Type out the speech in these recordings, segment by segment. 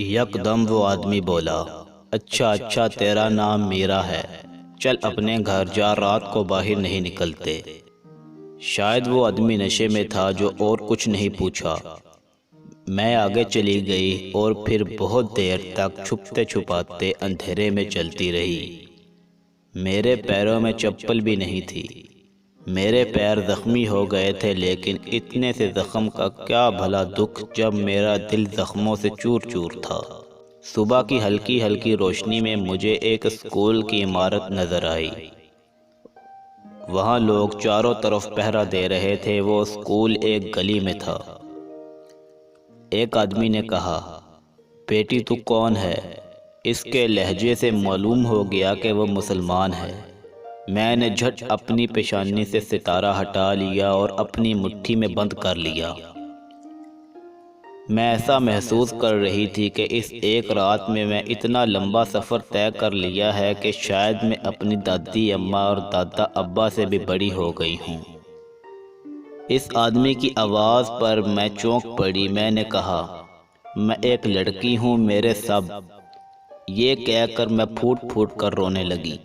یکدم وہ آدمی بولا، اچھا اچھا تیرا نام میرا ہے، چل اپنے گھر جا، رات کو باہر نہیں نکلتے۔ شاید وہ آدمی نشے میں تھا جو اور کچھ نہیں پوچھا۔ میں آگے چلی گئی اور پھر بہت دیر تک چھپتے چھپاتے اندھیرے میں چلتی رہی۔ میرے پیروں میں چپل بھی نہیں تھی۔ میرے پیر زخمی ہو گئے تھے، لیکن اتنے سے زخم کا کیا بھلا دکھ جب میرا دل زخموں سے چور چور تھا۔ صبح کی ہلکی ہلکی روشنی میں مجھے ایک اسکول کی عمارت نظر آئی۔ وہاں لوگ چاروں طرف پہرا دے رہے تھے۔ وہ اسکول ایک گلی میں تھا۔ ایک آدمی نے کہا، بیٹی تو کون ہے؟ اس کے لہجے سے معلوم ہو گیا کہ وہ مسلمان ہے۔ میں نے جھٹ اپنی پیشانی سے ستارہ ہٹا لیا اور اپنی مٹھی میں بند کر لیا۔ میں ایسا محسوس کر رہی تھی کہ اس ایک رات میں اتنا لمبا سفر طے کر لیا ہے کہ شاید میں اپنی دادی اماں اور دادا ابا سے بھی بڑی ہو گئی ہوں۔ اس آدمی کی آواز پر میں چونک پڑی۔ میں نے کہا، میں ایک لڑکی ہوں، میرے سب۔ یہ کہہ کر میں پھوٹ پھوٹ کر رونے لگی۔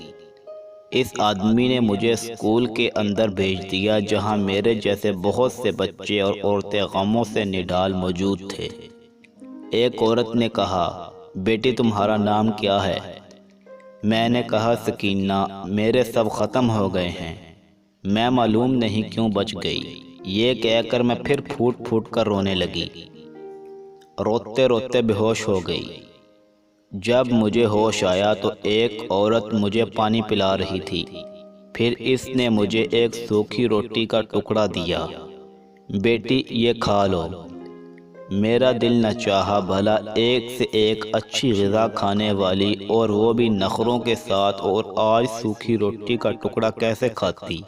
اس آدمی نے مجھے اسکول کے اندر بھیج دیا، جہاں میرے جیسے بہت سے بچے اور عورتیں غموں سے نڈال موجود تھے۔ ایک عورت نے کہا، بیٹی تمہارا نام کیا ہے؟ میں نے کہا، سکینہ۔ میرے سب ختم ہو گئے ہیں، میں معلوم نہیں کیوں بچ گئی۔ یہ کہہ کر میں پھر پھوٹ پھوٹ کر رونے لگی۔ روتے روتے بے ہوش ہو گئی۔ جب مجھے ہوش آیا تو ایک عورت مجھے پانی پلا رہی تھی۔ پھر اس نے مجھے ایک سوکھی روٹی کا ٹکڑا دیا۔ بیٹی یہ کھا لو۔ میرا دل نہ چاہا بھلا ایک سے ایک اچھی غذا کھانے والی، اور وہ بھی نخروں کے ساتھ، اور آج سوکھی روٹی کا ٹکڑا کیسے کھاتی؟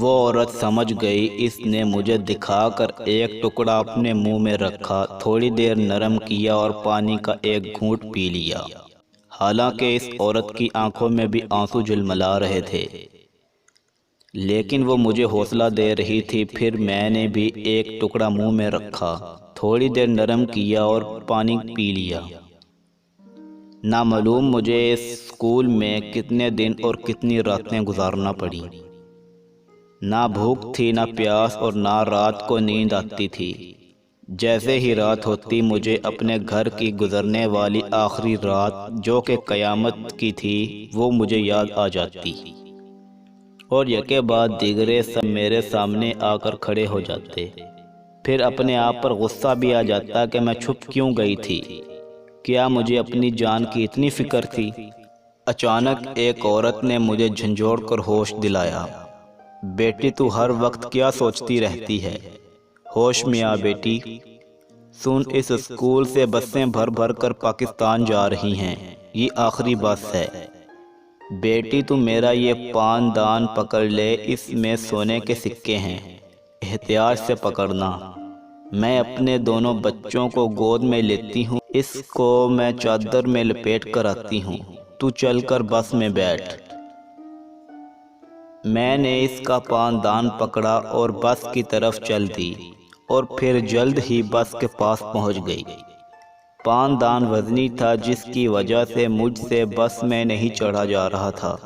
وہ عورت سمجھ گئی۔ اس نے مجھے دکھا کر ایک ٹکڑا اپنے منہ میں رکھا، تھوڑی دیر نرم کیا اور پانی کا ایک گھونٹ پی لیا۔ حالانکہ اس عورت کی آنکھوں میں بھی آنسو جھلملا رہے تھے، لیکن وہ مجھے حوصلہ دے رہی تھی۔ پھر میں نے بھی ایک ٹکڑا منہ میں رکھا، تھوڑی دیر نرم کیا اور پانی پی لیا۔ نامعلوم مجھے اس اسکول میں کتنے دن اور کتنی راتیں گزارنا پڑی۔ نہ بھوک تھی، نہ پیاس، اور نہ رات کو نیند آتی تھی۔ جیسے ہی رات ہوتی، مجھے اپنے گھر کی گزرنے والی آخری رات، جو کہ قیامت کی تھی، وہ مجھے یاد آ جاتی، اور یکے بعد دیگرے سب میرے سامنے آ کر کھڑے ہو جاتے۔ پھر اپنے آپ پر غصہ بھی آ جاتا کہ میں چھپ کیوں گئی تھی۔ کیا مجھے اپنی جان کی اتنی فکر تھی؟ اچانک ایک عورت نے مجھے جھنجھوڑ کر ہوش دلایا۔ بیٹی تو ہر وقت کیا سوچتی رہتی ہے؟ ہوش میں آ بیٹی۔ سن، اس اسکول سے بسیں بھر بھر کر پاکستان جا رہی ہیں، یہ آخری بس ہے۔ بیٹی تو میرا یہ پان دان پکڑ لے، اس میں سونے کے سکے ہیں، احتیاط سے پکڑنا۔ میں اپنے دونوں بچوں کو گود میں لیتی ہوں، اس کو میں چادر میں لپیٹ کر آتی ہوں، تو چل کر بس میں بیٹھ۔ میں نے اس کا پان دان پکڑا اور بس کی طرف چل دی، اور پھر جلد ہی بس کے پاس پہنچ گئی۔ پان دان وزنی تھا، جس کی وجہ سے مجھ سے بس میں نہیں چڑھا جا رہا تھا۔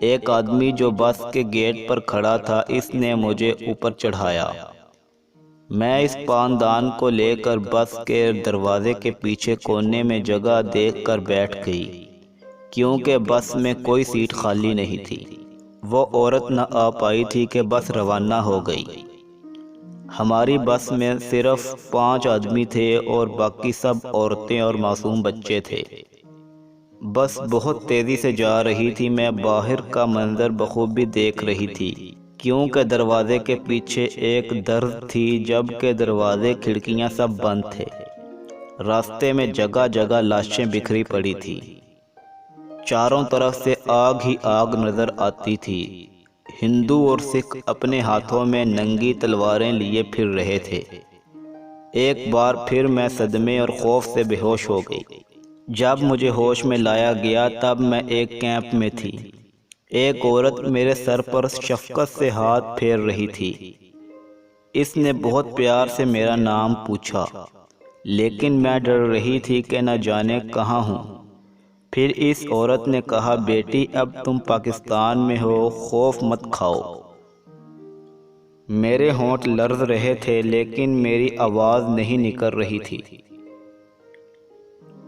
ایک آدمی جو بس کے گیٹ پر کھڑا تھا، اس نے مجھے اوپر چڑھایا۔ میں اس پان دان کو لے کر بس کے دروازے کے پیچھے کونے میں جگہ دیکھ کر بیٹھ گئی، کیونکہ بس میں کوئی سیٹ خالی نہیں تھی۔ وہ عورت نہ آ پائی تھی کہ بس روانہ ہو گئی۔ ہماری بس میں صرف 5 آدمی تھے، اور باقی سب عورتیں اور معصوم بچے تھے۔ بس بہت تیزی سے جا رہی تھی۔ میں باہر کا منظر بخوبی دیکھ رہی تھی، کیونکہ دروازے کے پیچھے ایک درز تھی، جبکہ دروازے کھڑکیاں سب بند تھے۔ راستے میں جگہ جگہ لاشیں بکھری پڑی تھی۔ چاروں طرف سے آگ ہی آگ نظر آتی تھی۔ ہندو اور سکھ اپنے ہاتھوں میں ننگی تلواریں لیے پھر رہے تھے۔ ایک بار پھر میں صدمے اور خوف سے بے ہوش ہو گئی۔ جب مجھے ہوش میں لایا گیا، تب میں ایک کیمپ میں تھی۔ ایک عورت میرے سر پر شفقت سے ہاتھ پھیر رہی تھی۔ اس نے بہت پیار سے میرا نام پوچھا۔ لیکن میں ڈر رہی تھی کہ نہ جانے کہاں ہوں۔ پھر اس عورت نے کہا، بیٹی اب تم پاکستان میں ہو، خوف مت کھاؤ۔ میرے ہونٹ لرز رہے تھے لیکن میری آواز نہیں نکل رہی تھی۔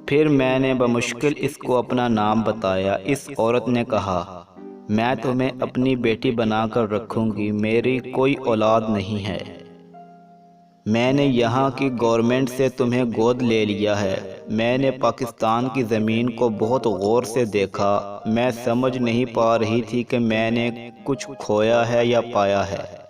پھر میں نے بمشکل اس کو اپنا نام بتایا۔ اس عورت نے کہا، میں تمہیں اپنی بیٹی بنا کر رکھوں گی، میری کوئی اولاد نہیں ہے۔ میں نے یہاں کی گورنمنٹ سے تمہیں گود لے لیا ہے۔ میں نے پاکستان کی زمین کو بہت غور سے دیکھا، میں سمجھ نہیں پا رہی تھی کہ میں نے کچھ کھویا ہے یا پایا ہے۔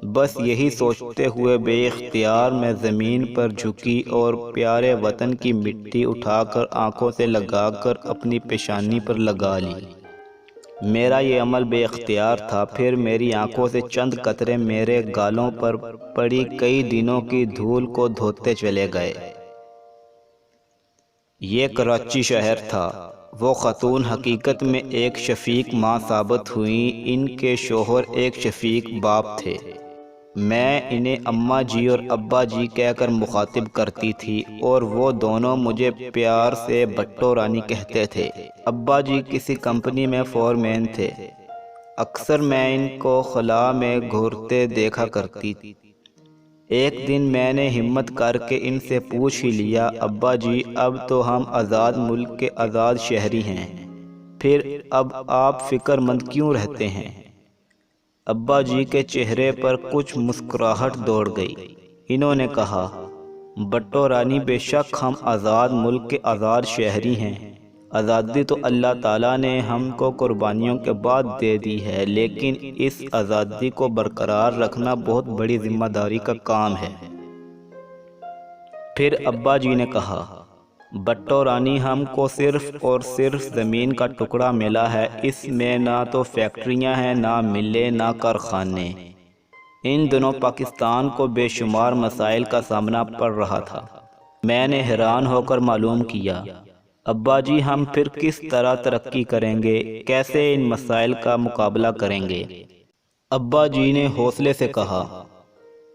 بس یہی سوچتے ہوئے بے اختیار میں زمین پر جھکی اور پیارے وطن کی مٹی اٹھا کر آنکھوں سے لگا کر اپنی پیشانی پر لگا لی۔ میرا یہ عمل بے اختیار تھا۔ پھر میری آنکھوں سے چند قطرے میرے گالوں پر پڑی کئی دنوں کی دھول کو دھوتے چلے گئے۔ یہ کراچی شہر تھا۔ وہ خاتون حقیقت میں ایک شفیق ماں ثابت ہوئیں۔ ان کے شوہر ایک شفیق باپ تھے۔ میں انہیں اماں جی اور ابا جی کہہ کر مخاطب کرتی تھی اور وہ دونوں مجھے پیار سے بٹو رانی کہتے تھے۔ ابا جی کسی کمپنی میں فورمین تھے۔ اکثر میں ان کو خلا میں گھورتے دیکھا کرتی تھی۔ ایک دن میں نے ہمت کر کے ان سے پوچھ ہی لیا، ابا جی اب تو ہم آزاد ملک کے آزاد شہری ہیں، پھر اب آپ فکر مند کیوں رہتے ہیں؟ ابا جی کے چہرے پر کچھ مسکراہٹ دوڑ گئی۔ انہوں نے کہا، بٹو رانی بے شک ہم آزاد ملک کے آزاد شہری ہیں۔ آزادی تو اللہ تعالیٰ نے ہم کو قربانیوں کے بعد دے دی ہے، لیکن اس آزادی کو برقرار رکھنا بہت بڑی ذمہ داری کا کام ہے۔ پھر ابا جی نے کہا، بٹو رانی ہم کو صرف اور صرف زمین کا ٹکڑا ملا ہے، اس میں نہ تو فیکٹریاں ہیں، نہ ملیں، نہ کارخانے۔ ان دنوں پاکستان کو بے شمار مسائل کا سامنا پڑ رہا تھا۔ میں نے حیران ہو کر معلوم کیا، ابا جی ہم پھر کس طرح ترقی کریں گے، کیسے ان مسائل کا مقابلہ کریں گے؟ ابا جی نے حوصلے سے کہا،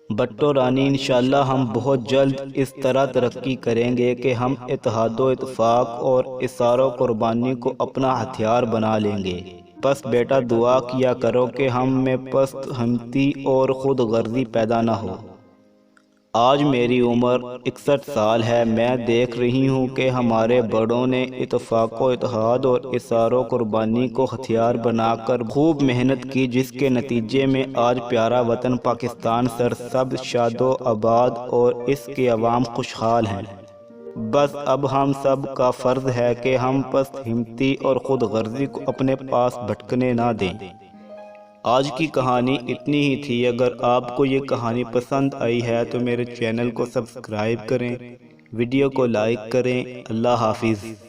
بٹو رانی انشاءاللہ ہم بہت جلد اس طرح ترقی کریں گے کہ ہم اتحاد و اتفاق اور اصرار و قربانی کو اپنا ہتھیار بنا لیں گے۔ بس بیٹا دعا کیا کرو کہ ہم میں پست ہمتی اور خود غرضی پیدا نہ ہو۔ آج میری عمر 61 سال ہے۔ میں دیکھ رہی ہوں کہ ہمارے بڑوں نے اتفاق و اتحاد اور اصرار و قربانی کو ہتھیار بنا کر خوب محنت کی، جس کے نتیجے میں آج پیارا وطن پاکستان سرسبز، شاد و آباد اور اس کے عوام خوشحال ہیں۔ بس اب ہم سب کا فرض ہے کہ ہم پست ہمتی اور خود غرضی کو اپنے پاس بھٹکنے نہ دیں۔ آج کی کہانی اتنی ہی تھی۔ اگر آپ کو یہ کہانی پسند آئی ہے تو میرے چینل کو سبسکرائب کریں، ویڈیو کو لائک کریں۔ اللہ حافظ۔